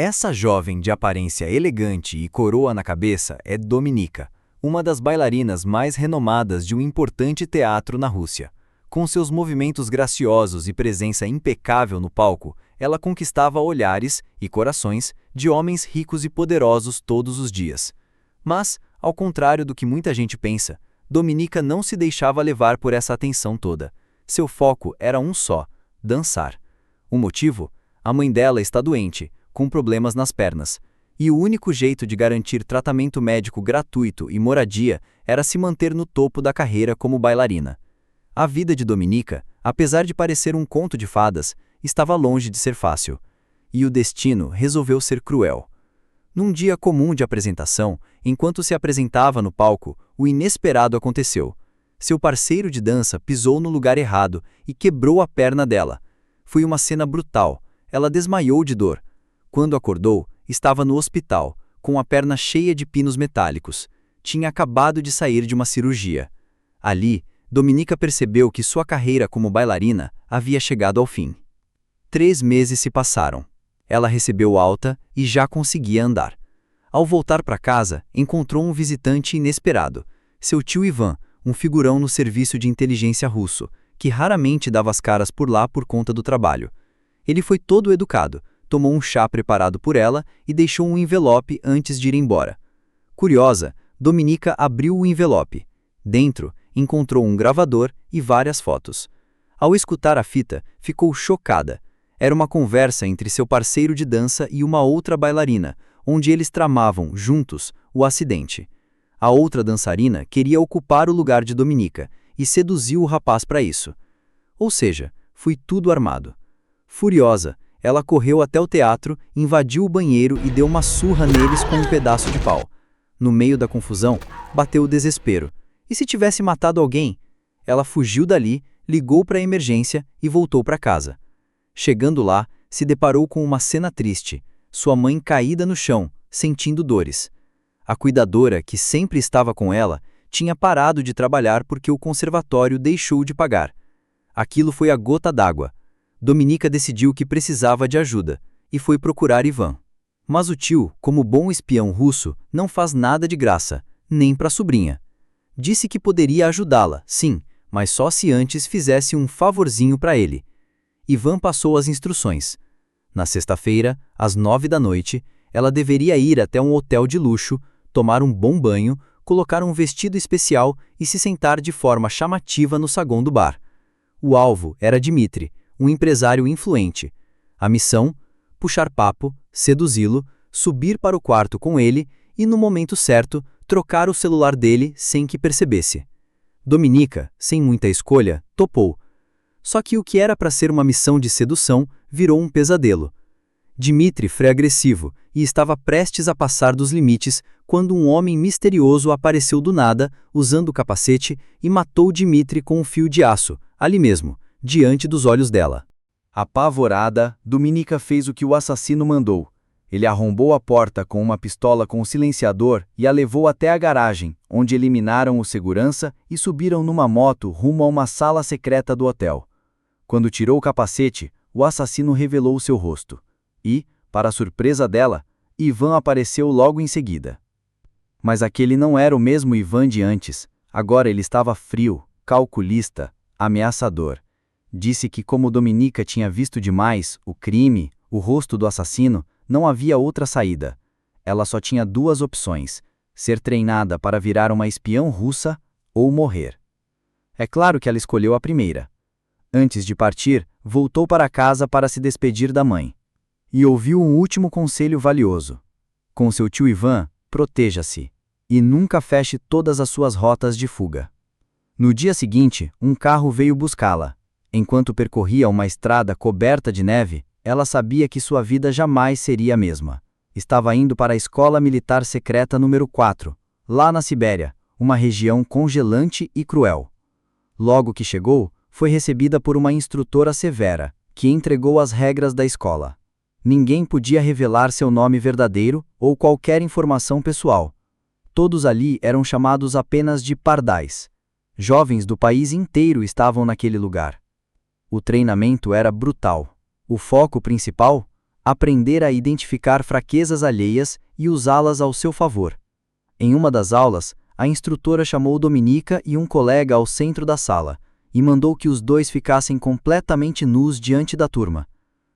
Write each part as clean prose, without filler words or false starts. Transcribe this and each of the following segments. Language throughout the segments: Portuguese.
Essa jovem de aparência elegante e coroa na cabeça é Dominika, uma das bailarinas mais renomadas de um importante teatro na Rússia. Com seus movimentos graciosos e presença impecável no palco, ela conquistava olhares e corações de homens ricos e poderosos todos os dias. Mas, ao contrário do que muita gente pensa, Dominika não se deixava levar por essa atenção toda. Seu foco era um só: dançar. O motivo? A mãe dela está doente, com problemas nas pernas, e o único jeito de garantir tratamento médico gratuito e moradia era se manter no topo da carreira como bailarina. A vida de Dominika, apesar de parecer um conto de fadas, estava longe de ser fácil, e o destino resolveu ser cruel. Num dia comum de apresentação, enquanto se apresentava no palco, o inesperado aconteceu. Seu parceiro de dança pisou no lugar errado e quebrou a perna dela. Foi uma cena brutal. Ela desmaiou de dor. Quando acordou, estava no hospital, com a perna cheia de pinos metálicos. Tinha acabado de sair de uma cirurgia. Ali, Dominika percebeu que sua carreira como bailarina havia chegado ao fim. 3 meses se passaram. Ela recebeu alta e já conseguia andar. Ao voltar para casa, encontrou um visitante inesperado, seu tio Ivan, um figurão no serviço de inteligência russo, que raramente dava as caras por lá por conta do trabalho. Ele foi todo educado, tomou um chá preparado por ela e deixou um envelope antes de ir embora. Curiosa, Dominika abriu o envelope. Dentro, encontrou um gravador e várias fotos. Ao escutar a fita, ficou chocada. Era uma conversa entre seu parceiro de dança e uma outra bailarina, onde eles tramavam, juntos, o acidente. A outra dançarina queria ocupar o lugar de Dominika e seduziu o rapaz para isso. Ou seja, foi tudo armado. Furiosa, ela correu até o teatro, invadiu o banheiro e deu uma surra neles com um pedaço de pau. No meio da confusão, bateu o desespero. E se tivesse matado alguém? Ela fugiu dali, ligou para a emergência e voltou para casa. Chegando lá, se deparou com uma cena triste. Sua mãe caída no chão, sentindo dores. A cuidadora, que sempre estava com ela, tinha parado de trabalhar porque o conservatório deixou de pagar. Aquilo foi a gota d'água. Dominika decidiu que precisava de ajuda e foi procurar Ivan. Mas o tio, como bom espião russo, não faz nada de graça, nem para a sobrinha. Disse que poderia ajudá-la, sim, mas só se antes fizesse um favorzinho para ele. Ivan passou as instruções. Na sexta-feira, às 9 da noite, ela deveria ir até um hotel de luxo, tomar um bom banho, colocar um vestido especial e se sentar de forma chamativa no saguão do bar. O alvo era Dmitri, um empresário influente. A missão? Puxar papo, seduzi-lo, subir para o quarto com ele e, no momento certo, trocar o celular dele sem que percebesse. Dominika, sem muita escolha, topou. Só que o que era para ser uma missão de sedução virou um pesadelo. Dmitri foi agressivo e estava prestes a passar dos limites quando um homem misterioso apareceu do nada, usando o capacete, e matou Dmitri com um fio de aço, ali mesmo, diante dos olhos dela. Apavorada, Dominika fez o que o assassino mandou. Ele arrombou a porta com uma pistola com silenciador e a levou até a garagem, onde eliminaram o segurança e subiram numa moto rumo a uma sala secreta do hotel. Quando tirou o capacete, o assassino revelou seu rosto. E, para surpresa dela, Ivan apareceu logo em seguida. Mas aquele não era o mesmo Ivan de antes. Agora ele estava frio, calculista, ameaçador. Disse que como Dominika tinha visto demais o crime, o rosto do assassino, não havia outra saída. Ela só tinha 2 opções: ser treinada para virar uma espiã russa ou morrer. É claro que ela escolheu a primeira. Antes de partir, voltou para casa para se despedir da mãe. E ouviu um último conselho valioso. Com seu tio Ivan, proteja-se. E nunca feche todas as suas rotas de fuga. No dia seguinte, um carro veio buscá-la. Enquanto percorria uma estrada coberta de neve, ela sabia que sua vida jamais seria a mesma. Estava indo para a Escola Militar Secreta número 4, lá na Sibéria, uma região congelante e cruel. Logo que chegou, foi recebida por uma instrutora severa, que entregou as regras da escola. Ninguém podia revelar seu nome verdadeiro ou qualquer informação pessoal. Todos ali eram chamados apenas de pardais. Jovens do país inteiro estavam naquele lugar. O treinamento era brutal. O foco principal? aprender a identificar fraquezas alheias e usá-las ao seu favor. Em uma das aulas, a instrutora chamou Dominica e um colega ao centro da sala e mandou que os dois ficassem completamente nus diante da turma.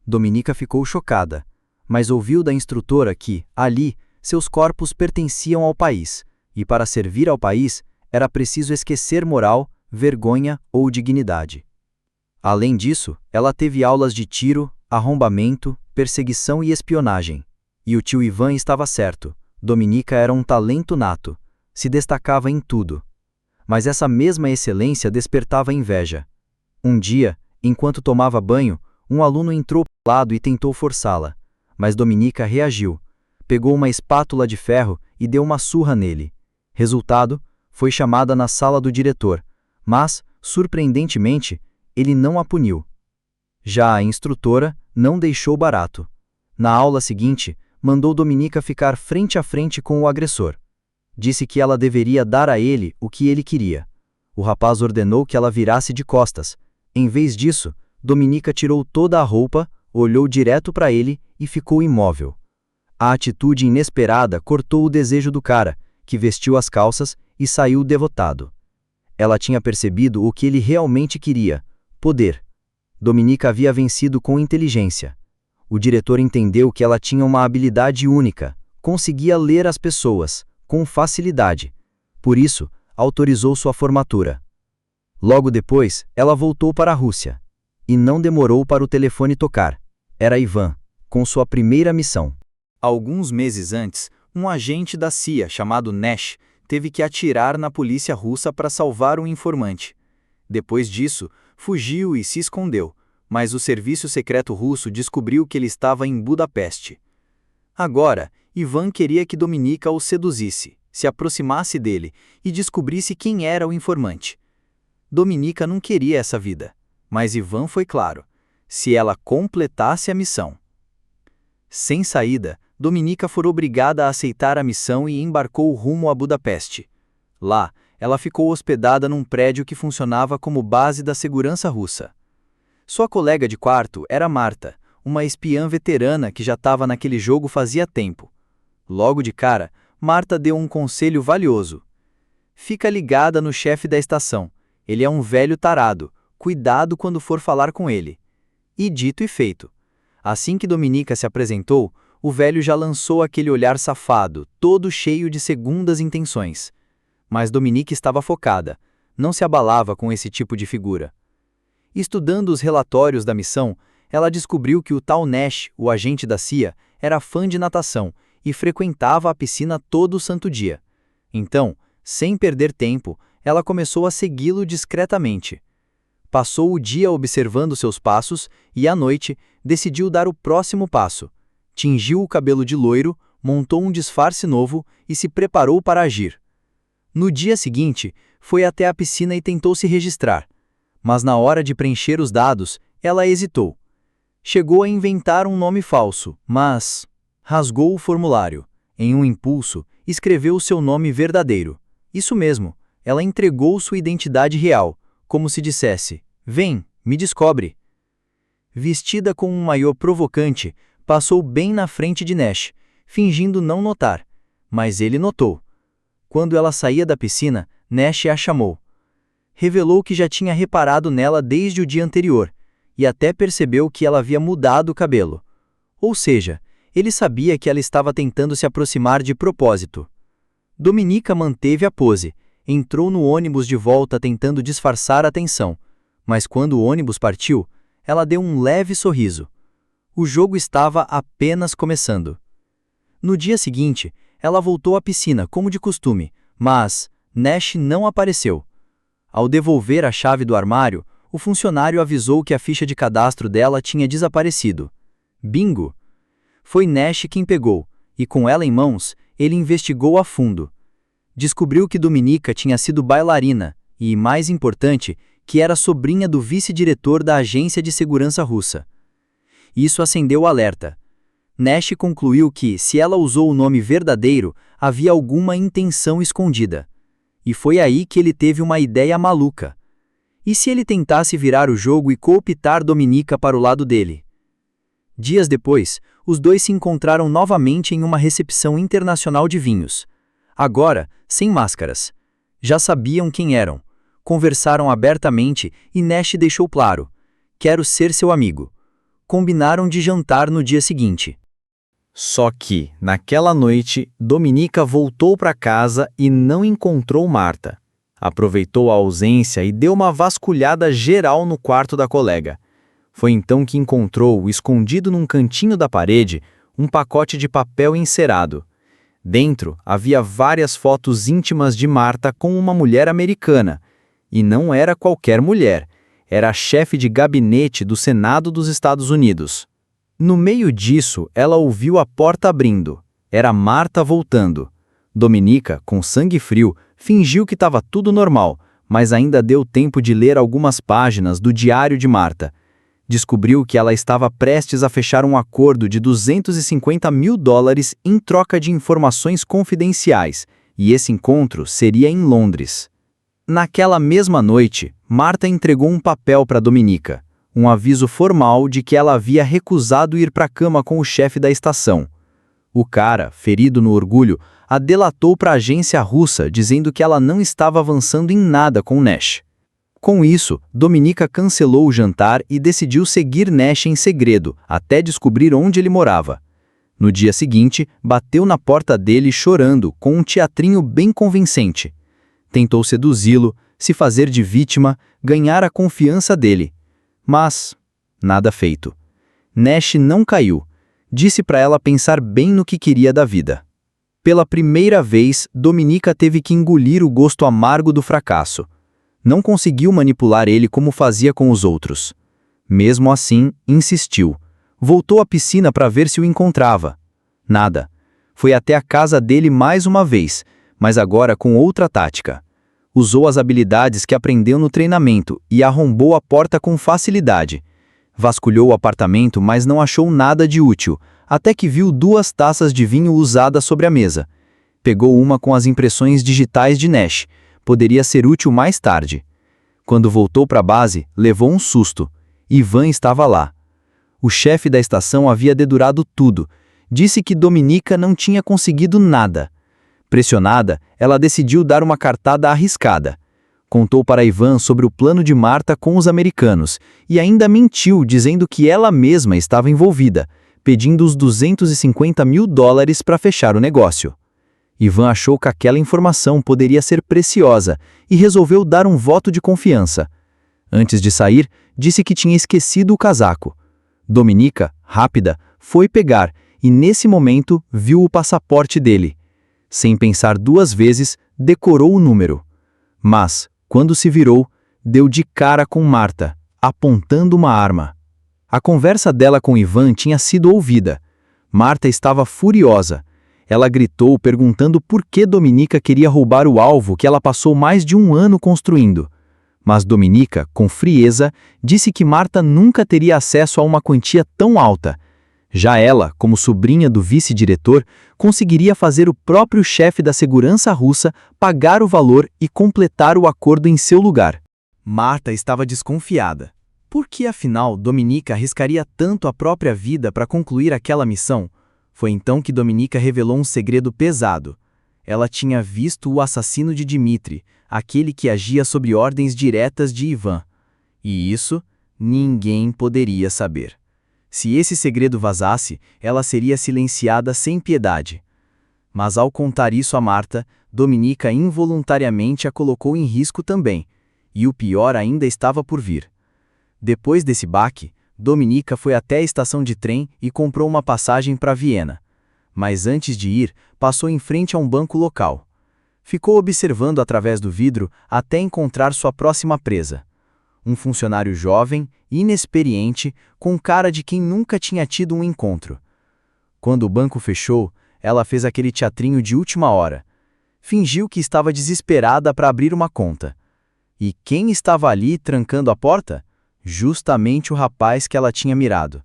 Dominica ficou chocada, mas ouviu da instrutora que, ali, seus corpos pertenciam ao país, e para servir ao país, era preciso esquecer moral, vergonha ou dignidade. Além disso, ela teve aulas de tiro, arrombamento, perseguição e espionagem. E o tio Ivan estava certo, Dominica era um talento nato, se destacava em tudo. Mas essa mesma excelência despertava inveja. Um dia, enquanto tomava banho, um aluno entrou pro lado e tentou forçá-la, mas Dominica reagiu, pegou uma espátula de ferro e deu uma surra nele. Resultado, foi chamada na sala do diretor, mas, surpreendentemente, ele não a puniu. Já a instrutora não deixou barato. Na aula seguinte, mandou Dominica ficar frente a frente com o agressor. Disse que ela deveria dar a ele o que ele queria. O rapaz ordenou que ela virasse de costas. Em vez disso, Dominica tirou toda a roupa, olhou direto para ele e ficou imóvel. A atitude inesperada cortou o desejo do cara, que vestiu as calças e saiu devotado. Ela tinha percebido o que ele realmente queria: poder. Dominica havia vencido com inteligência. O diretor entendeu que ela tinha uma habilidade única, conseguia ler as pessoas, com facilidade. Por isso, autorizou sua formatura. Logo depois, ela voltou para a Rússia. E não demorou para o telefone tocar. Era Ivan, com sua primeira missão. Alguns meses antes, um agente da CIA chamado Nash teve que atirar na polícia russa para salvar um informante. Depois disso, fugiu e se escondeu, mas o serviço secreto russo descobriu que ele estava em Budapeste. Agora, Ivan queria que Dominica o seduzisse, se aproximasse dele e descobrisse quem era o informante. Dominica não queria essa vida, mas Ivan foi claro: se ela completasse a missão. Sem saída, Dominica foi obrigada a aceitar a missão e embarcou rumo a Budapeste. Lá, ela ficou hospedada num prédio que funcionava como base da segurança russa. Sua colega de quarto era Marta, uma espiã veterana que já estava naquele jogo fazia tempo. Logo de cara, Marta deu um conselho valioso. Fica ligada no chefe da estação. Ele é um velho tarado. Cuidado quando for falar com ele. E dito e feito. Assim que Dominica se apresentou, o velho já lançou aquele olhar safado, todo cheio de segundas intenções. Mas Dominica estava focada, não se abalava com esse tipo de figura. Estudando os relatórios da missão, ela descobriu que o tal Nash, o agente da CIA, era fã de natação e frequentava a piscina todo santo dia. Então, sem perder tempo, ela começou a segui-lo discretamente. Passou o dia observando seus passos e, à noite, decidiu dar o próximo passo. Tingiu o cabelo de loiro, montou um disfarce novo e se preparou para agir. No dia seguinte, foi até a piscina e tentou se registrar. Mas na hora de preencher os dados, ela hesitou. Chegou a inventar um nome falso, mas rasgou o formulário. Em um impulso, escreveu seu nome verdadeiro. Isso mesmo, ela entregou sua identidade real, como se dissesse: vem, me descobre. Vestida com um maiô provocante, passou bem na frente de Nash, fingindo não notar. Mas ele notou. Quando ela saía da piscina, Nash a chamou. Revelou que já tinha reparado nela desde o dia anterior, e até percebeu que ela havia mudado o cabelo. Ou seja, ele sabia que ela estava tentando se aproximar de propósito. Dominica manteve a pose, entrou no ônibus de volta tentando disfarçar a tensão, mas quando o ônibus partiu, ela deu um leve sorriso. O jogo estava apenas começando. No dia seguinte, ela voltou à piscina como de costume, mas Nash não apareceu. Ao devolver a chave do armário, o funcionário avisou que a ficha de cadastro dela tinha desaparecido. Bingo! Foi Nash quem pegou, e com ela em mãos, ele investigou a fundo. Descobriu que Dominica tinha sido bailarina e, mais importante, que era sobrinha do vice-diretor da agência de segurança russa. Isso acendeu o alerta. Nash concluiu que, se ela usou o nome verdadeiro, havia alguma intenção escondida. E foi aí que ele teve uma ideia maluca. E se ele tentasse virar o jogo e cooptar Dominica para o lado dele? Dias depois, os dois se encontraram novamente em uma recepção internacional de vinhos. Agora, sem máscaras. Já sabiam quem eram. Conversaram abertamente e Nash deixou claro: quero ser seu amigo. Combinaram de jantar no dia seguinte. Só que, naquela noite, Dominica voltou para casa e não encontrou Marta. Aproveitou a ausência e deu uma vasculhada geral no quarto da colega. Foi então que encontrou, escondido num cantinho da parede, um pacote de papel encerado. Dentro havia várias fotos íntimas de Marta com uma mulher americana. E não era qualquer mulher, era a chefe de gabinete do Senado dos Estados Unidos. No meio disso, ela ouviu a porta abrindo. Era Marta voltando. Dominica, com sangue frio, fingiu que estava tudo normal, mas ainda deu tempo de ler algumas páginas do diário de Marta. Descobriu que ela estava prestes a fechar um acordo de $250 mil em troca de informações confidenciais, e esse encontro seria em Londres. Naquela mesma noite, Marta entregou um papel para Dominica, um aviso formal de que ela havia recusado ir para a cama com o chefe da estação. O cara, ferido no orgulho, a delatou para a agência russa, dizendo que ela não estava avançando em nada com Nash. Com isso, Dominica cancelou o jantar e decidiu seguir Nash em segredo, até descobrir onde ele morava. No dia seguinte, bateu na porta dele chorando, com um teatrinho bem convincente. Tentou seduzi-lo, se fazer de vítima, ganhar a confiança dele. Mas, nada feito. Nash não caiu. Disse para ela pensar bem no que queria da vida. Pela primeira vez, Dominica teve que engolir o gosto amargo do fracasso. Não conseguiu manipular ele como fazia com os outros. Mesmo assim, insistiu. Voltou à piscina para ver se o encontrava. Nada. Foi até a casa dele mais uma vez, mas agora com outra tática. Usou as habilidades que aprendeu no treinamento e arrombou a porta com facilidade. Vasculhou o apartamento, mas não achou nada de útil, até que viu 2 taças de vinho usadas sobre a mesa. Pegou uma com as impressões digitais de Nash. Poderia ser útil mais tarde. Quando voltou para a base, levou um susto. Ivan estava lá. O chefe da estação havia dedurado tudo. Disse que Dominica não tinha conseguido nada. Pressionada, ela decidiu dar uma cartada arriscada. Contou para Ivan sobre o plano de Marta com os americanos e ainda mentiu dizendo que ela mesma estava envolvida, pedindo os $250 mil para fechar o negócio. Ivan achou que aquela informação poderia ser preciosa e resolveu dar um voto de confiança. Antes de sair, disse que tinha esquecido o casaco. Dominica, rápida, foi pegar e nesse momento viu o passaporte dele. Sem pensar 2 vezes, decorou o número. Mas, quando se virou, deu de cara com Marta, apontando uma arma. A conversa dela com Ivan tinha sido ouvida. Marta estava furiosa. Ela gritou perguntando por que Dominica queria roubar o alvo que ela passou mais de 1 ano construindo. Mas Dominica, com frieza, disse que Marta nunca teria acesso a uma quantia tão alta. Já ela, como sobrinha do vice-diretor, conseguiria fazer o próprio chefe da segurança russa pagar o valor e completar o acordo em seu lugar. Marta estava desconfiada. Por que, afinal, Dominica arriscaria tanto a própria vida para concluir aquela missão? Foi então que Dominica revelou um segredo pesado. Ela tinha visto o assassino de Dmitri, aquele que agia sob ordens diretas de Ivan. E isso, ninguém poderia saber. Se esse segredo vazasse, ela seria silenciada sem piedade. Mas ao contar isso a Marta, Dominica involuntariamente a colocou em risco também, e o pior ainda estava por vir. Depois desse baque, Dominica foi até a estação de trem e comprou uma passagem para Viena. Mas antes de ir, passou em frente a um banco local. Ficou observando através do vidro até encontrar sua próxima presa. Um funcionário jovem, inexperiente, com cara de quem nunca tinha tido um encontro. Quando o banco fechou, ela fez aquele teatrinho de última hora. Fingiu que estava desesperada para abrir uma conta. E quem estava ali trancando a porta? Justamente o rapaz que ela tinha mirado.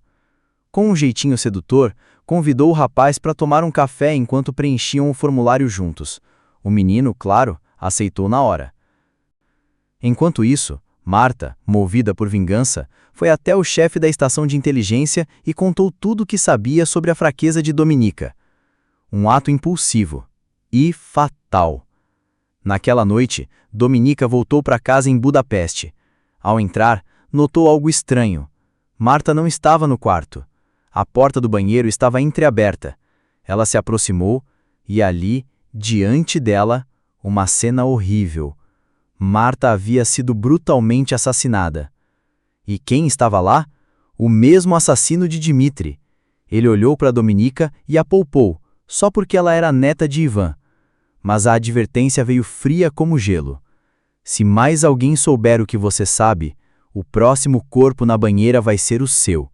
Com um jeitinho sedutor, convidou o rapaz para tomar um café enquanto preenchiam o formulário juntos. O menino, claro, aceitou na hora. Enquanto isso, Marta, movida por vingança, foi até o chefe da estação de inteligência e contou tudo o que sabia sobre a fraqueza de Dominika. Um ato impulsivo e fatal. Naquela noite, Dominika voltou para casa em Budapeste. Ao entrar, notou algo estranho. Marta não estava no quarto. A porta do banheiro estava entreaberta. Ela se aproximou e ali, diante dela, uma cena horrível. Marta havia sido brutalmente assassinada. E quem estava lá? O mesmo assassino de Dmitri. Ele olhou para Dominika e a poupou, só porque ela era neta de Ivan. Mas a advertência veio fria como gelo. Se mais alguém souber o que você sabe, o próximo corpo na banheira vai ser o seu.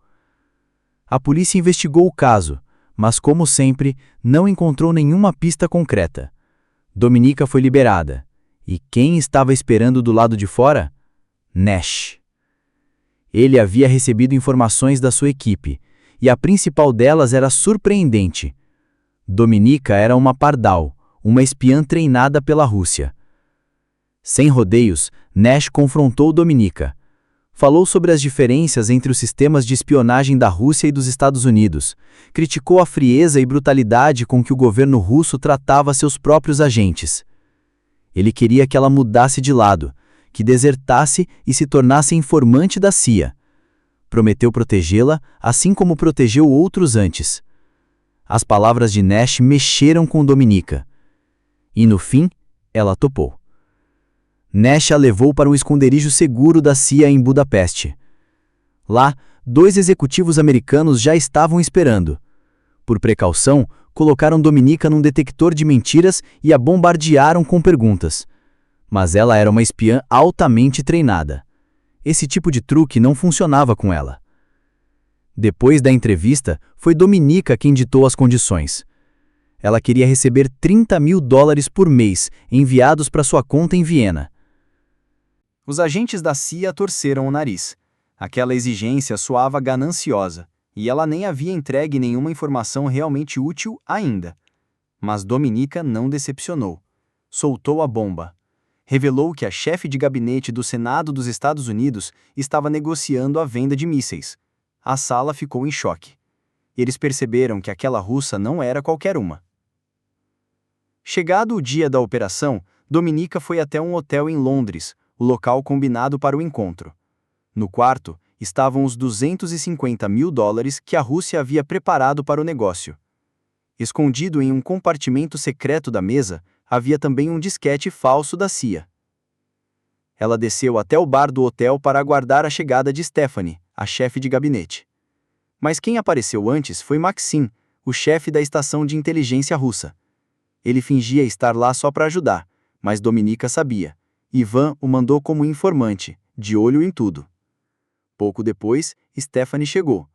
A polícia investigou o caso, mas como sempre, não encontrou nenhuma pista concreta. Dominika foi liberada. E quem estava esperando do lado de fora? Nash. Ele havia recebido informações da sua equipe, e a principal delas era surpreendente. Dominika era uma pardal, uma espiã treinada pela Rússia. Sem rodeios, Nash confrontou Dominika. Falou sobre as diferenças entre os sistemas de espionagem da Rússia e dos Estados Unidos. Criticou a frieza e brutalidade com que o governo russo tratava seus próprios agentes. Ele queria que ela mudasse de lado, que desertasse e se tornasse informante da CIA. Prometeu protegê-la, assim como protegeu outros antes. As palavras de Nash mexeram com Dominika. E no fim, ela topou. Nash a levou para um esconderijo seguro da CIA em Budapeste. Lá, 2 executivos americanos já estavam esperando. Por precaução, colocaram Dominika num detector de mentiras e a bombardearam com perguntas. Mas ela era uma espiã altamente treinada. Esse tipo de truque não funcionava com ela. Depois da entrevista, foi Dominika quem ditou as condições. Ela queria receber $30.000 por mês, enviados para sua conta em Viena. Os agentes da CIA torceram o nariz. Aquela exigência soava gananciosa, e ela nem havia entregue nenhuma informação realmente útil ainda. Mas Dominika não decepcionou. Soltou a bomba. Revelou que a chefe de gabinete do Senado dos Estados Unidos estava negociando a venda de mísseis. A sala ficou em choque. Eles perceberam que aquela russa não era qualquer uma. Chegado o dia da operação, Dominika foi até um hotel em Londres, o local combinado para o encontro. No quarto, estavam os $250.000 que a Rússia havia preparado para o negócio. Escondido em um compartimento secreto da mesa, havia também um disquete falso da CIA. Ela desceu até o bar do hotel para aguardar a chegada de Stephanie, a chefe de gabinete. Mas quem apareceu antes foi Maxim, o chefe da estação de inteligência russa. Ele fingia estar lá só para ajudar, mas Dominika sabia. Ivan o mandou como informante, de olho em tudo. Pouco depois, Stephanie chegou.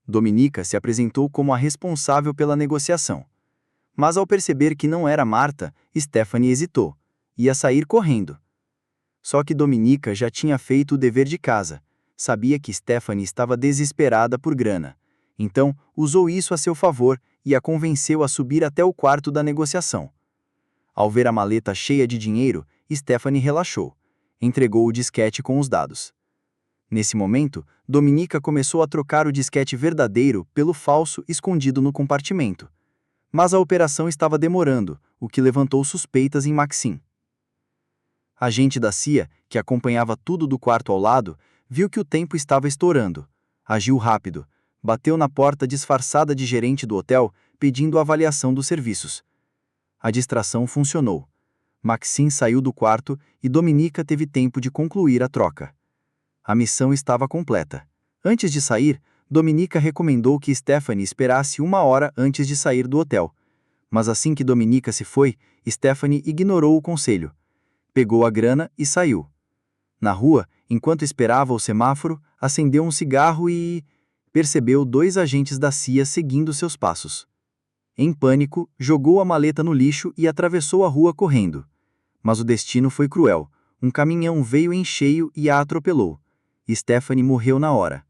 Dominika se apresentou como a responsável pela negociação. Mas ao perceber que não era Marta, Stephanie hesitou. Ia sair correndo. Só que Dominika já tinha feito o dever de casa. Sabia que Stephanie estava desesperada por grana. Então, usou isso a seu favor e a convenceu a subir até o quarto da negociação. Ao ver a maleta cheia de dinheiro, Stephanie relaxou. Entregou o disquete com os dados. Nesse momento, Dominika começou a trocar o disquete verdadeiro pelo falso escondido no compartimento. Mas a operação estava demorando, o que levantou suspeitas em Maxim. Agente da CIA, que acompanhava tudo do quarto ao lado, viu que o tempo estava estourando. Agiu rápido. Bateu na porta disfarçada de gerente do hotel, pedindo avaliação dos serviços. A distração funcionou. Maxim saiu do quarto e Dominika teve tempo de concluir a troca. A missão estava completa. Antes de sair, Dominika recomendou que Stephanie esperasse 1 hora antes de sair do hotel. Mas assim que Dominika se foi, Stephanie ignorou o conselho. Pegou a grana e saiu. Na rua, enquanto esperava o semáforo, acendeu um cigarro e percebeu 2 agentes da CIA seguindo seus passos. Em pânico, jogou a maleta no lixo e atravessou a rua correndo. Mas o destino foi cruel. Um caminhão veio em cheio e a atropelou. Stephanie morreu na hora.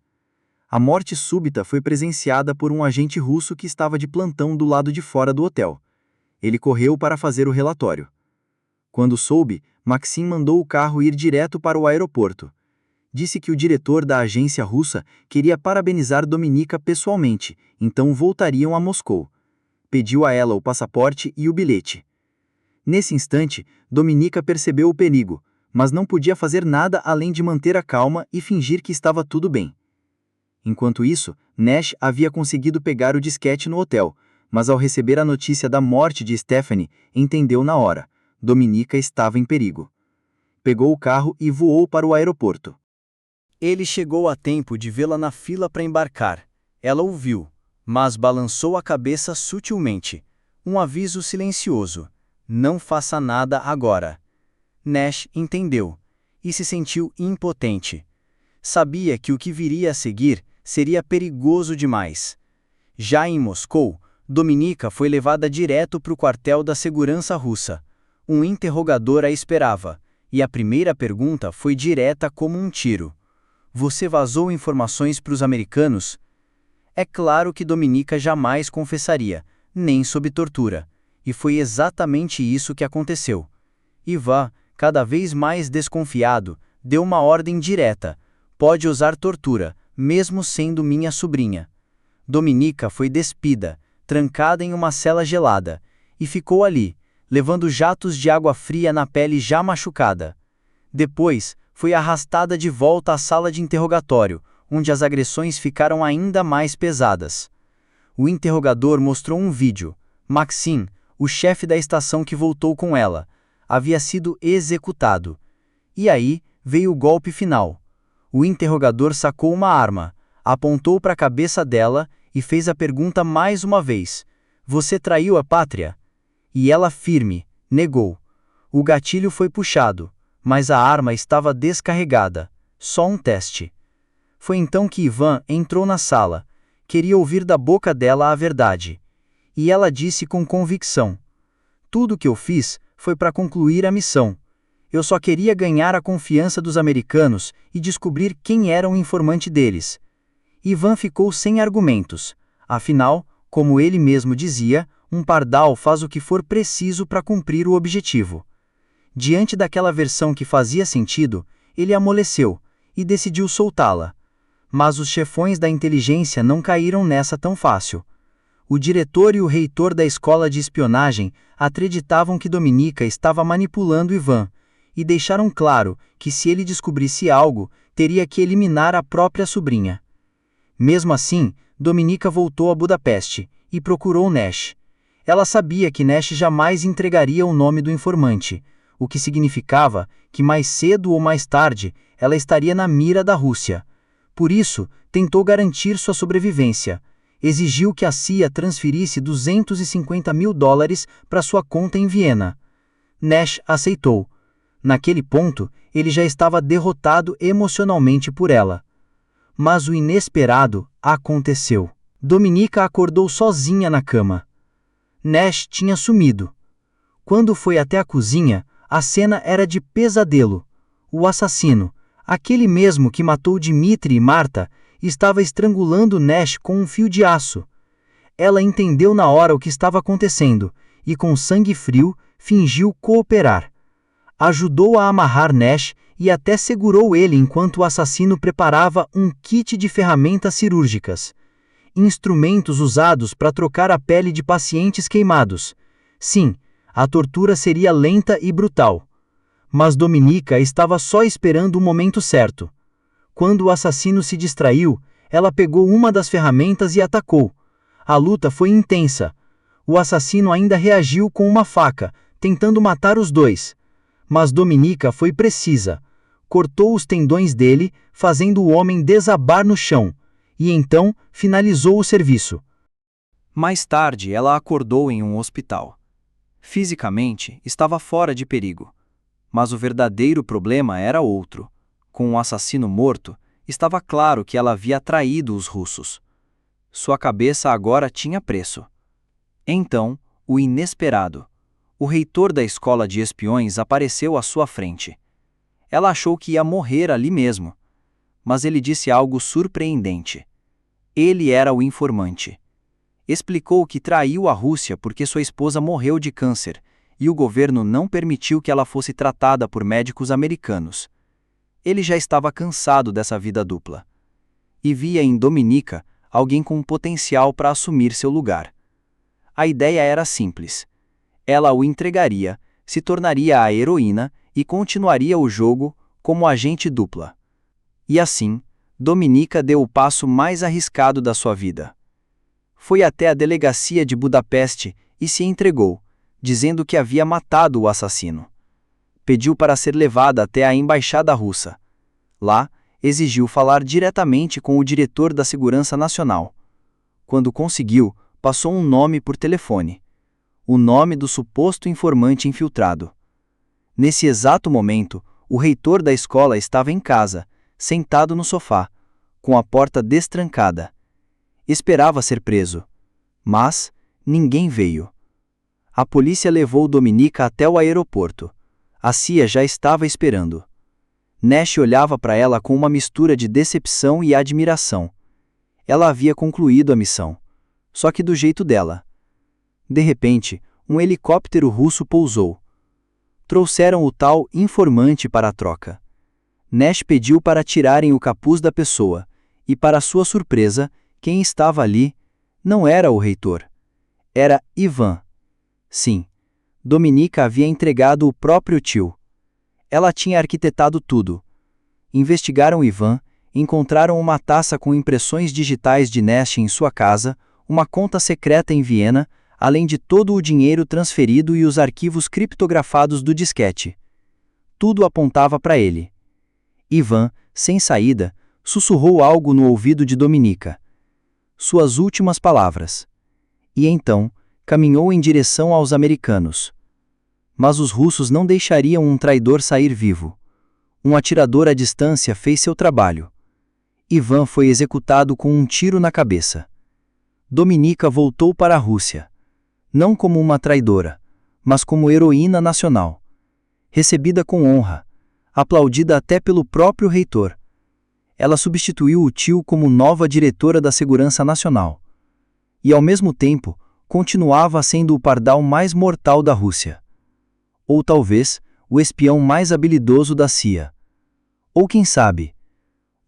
A morte súbita foi presenciada por um agente russo que estava de plantão do lado de fora do hotel. Ele correu para fazer o relatório. Quando soube, Maxim mandou o carro ir direto para o aeroporto. disse que o diretor da agência russa queria parabenizar Dominika pessoalmente, então voltariam a Moscou. Pediu a ela o passaporte e o bilhete. Nesse instante, Dominika percebeu o perigo, mas não podia fazer nada além de manter a calma e fingir que estava tudo bem. Enquanto isso, Nash havia conseguido pegar o disquete no hotel, mas ao receber a notícia da morte de Stephanie, entendeu na hora: Dominika estava em perigo. Pegou o carro e voou para o aeroporto. Ele chegou a tempo de vê-la na fila para embarcar. Ela o viu, mas balançou a cabeça sutilmente. Um aviso silencioso: não faça nada agora. Nash entendeu e se sentiu impotente. Sabia que o que viria a seguir seria perigoso demais. Já em Moscou, Dominika foi levada direto para o quartel da segurança russa. Um interrogador a esperava, e a primeira pergunta foi direta como um tiro: você vazou informações para os americanos? É claro que Dominika jamais confessaria, nem sob tortura. E foi exatamente isso que aconteceu. Ivan, cada vez mais desconfiado, deu uma ordem direta: pode usar tortura, mesmo sendo minha sobrinha. Dominika foi despida, trancada em uma cela gelada, e ficou ali, levando jatos de água fria na pele já machucada. Depois, foi arrastada de volta à sala de interrogatório, onde as agressões ficaram ainda mais pesadas. O interrogador mostrou um vídeo. Maxim, o chefe da estação que voltou com ela, havia sido executado. E aí, veio o golpe final. O interrogador sacou uma arma, apontou para a cabeça dela e fez a pergunta mais uma vez: você traiu a pátria? E ela, firme, negou. O gatilho foi puxado, mas a arma estava descarregada. Só um teste. Foi então que Ivan entrou na sala. Queria ouvir da boca dela a verdade. E ela disse com convicção: tudo o que eu fiz foi para concluir a missão. Eu só queria ganhar a confiança dos americanos e descobrir quem era o informante deles. Ivan ficou sem argumentos. Afinal, como ele mesmo dizia, um pardal faz o que for preciso para cumprir o objetivo. Diante daquela versão que fazia sentido, ele amoleceu e decidiu soltá-la. Mas os chefões da inteligência não caíram nessa tão fácil. O diretor e o reitor da escola de espionagem acreditavam que Dominika estava manipulando Ivan, e deixaram claro que se ele descobrisse algo, teria que eliminar a própria sobrinha. Mesmo assim, Dominika voltou a Budapeste e procurou Nash. Ela sabia que Nash jamais entregaria o nome do informante, o que significava que mais cedo ou mais tarde ela estaria na mira da Rússia. Por isso, tentou garantir sua sobrevivência. Exigiu que a CIA transferisse $250 mil para sua conta em Viena. Nash aceitou. Naquele ponto, ele já estava derrotado emocionalmente por ela. Mas o inesperado aconteceu. Dominika acordou sozinha na cama. Nash tinha sumido. Quando foi até a cozinha, a cena era de pesadelo. O assassino, aquele mesmo que matou Dmitri e Marta, estava estrangulando Nash com um fio de aço. Ela entendeu na hora o que estava acontecendo e, com sangue frio, fingiu cooperar. Ajudou a amarrar Nash e até segurou ele enquanto o assassino preparava um kit de ferramentas cirúrgicas. Instrumentos usados para trocar a pele de pacientes queimados. Sim, a tortura seria lenta e brutal. Mas Dominika estava só esperando o momento certo. Quando o assassino se distraiu, ela pegou uma das ferramentas e atacou. A luta foi intensa. O assassino ainda reagiu com uma faca, tentando matar os dois. Mas Dominika foi precisa. Cortou os tendões dele, fazendo o homem desabar no chão, e então finalizou o serviço. Mais tarde, ela acordou em um hospital. Fisicamente, estava fora de perigo. Mas o verdadeiro problema era outro. Com o assassino morto, estava claro que ela havia traído os russos. Sua cabeça agora tinha preço. Então, o inesperado. O reitor da escola de espiões apareceu à sua frente. Ela achou que ia morrer ali mesmo. Mas ele disse algo surpreendente. Ele era o informante. Explicou que traiu a Rússia porque sua esposa morreu de câncer, e o governo não permitiu que ela fosse tratada por médicos americanos. Ele já estava cansado dessa vida dupla. E via em Dominika alguém com potencial para assumir seu lugar. A ideia era simples. Ela o entregaria, se tornaria a heroína e continuaria o jogo como agente dupla. E assim, Dominika deu o passo mais arriscado da sua vida. Foi até a delegacia de Budapeste e se entregou, dizendo que havia matado o assassino. Pediu para ser levada até a embaixada russa. Lá, exigiu falar diretamente com o diretor da Segurança Nacional. Quando conseguiu, passou um nome por telefone. O nome do suposto informante infiltrado. Nesse exato momento, o reitor da escola estava em casa, sentado no sofá, com a porta destrancada. Esperava ser preso. Mas ninguém veio. A polícia levou Dominika até o aeroporto. A CIA já estava esperando. Nash olhava para ela com uma mistura de decepção e admiração. Ela havia concluído a missão. Só que do jeito dela. De repente, um helicóptero russo pousou. Trouxeram o tal informante para a troca. Nash pediu para tirarem o capuz da pessoa, e para sua surpresa, quem estava ali não era o reitor. Era Ivan. Sim, Dominika havia entregado o próprio tio. Ela tinha arquitetado tudo. Investigaram Ivan, encontraram uma taça com impressões digitais de Nash em sua casa, uma conta secreta em Viena, além de todo o dinheiro transferido e os arquivos criptografados do disquete. Tudo apontava para ele. Ivan, sem saída, sussurrou algo no ouvido de Dominika. Suas últimas palavras. E então, caminhou em direção aos americanos. Mas os russos não deixariam um traidor sair vivo. Um atirador à distância fez seu trabalho. Ivan foi executado com um tiro na cabeça. Dominika voltou para a Rússia. Não como uma traidora, mas como heroína nacional. Recebida com honra, aplaudida até pelo próprio reitor. Ela substituiu o tio como nova diretora da Segurança Nacional. E ao mesmo tempo, continuava sendo o pardal mais mortal da Rússia. Ou talvez, o espião mais habilidoso da CIA. Ou quem sabe,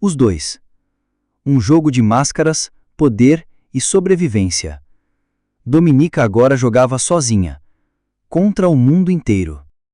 os dois. Um jogo de máscaras, poder e sobrevivência. Dominika agora jogava sozinha, contra o mundo inteiro.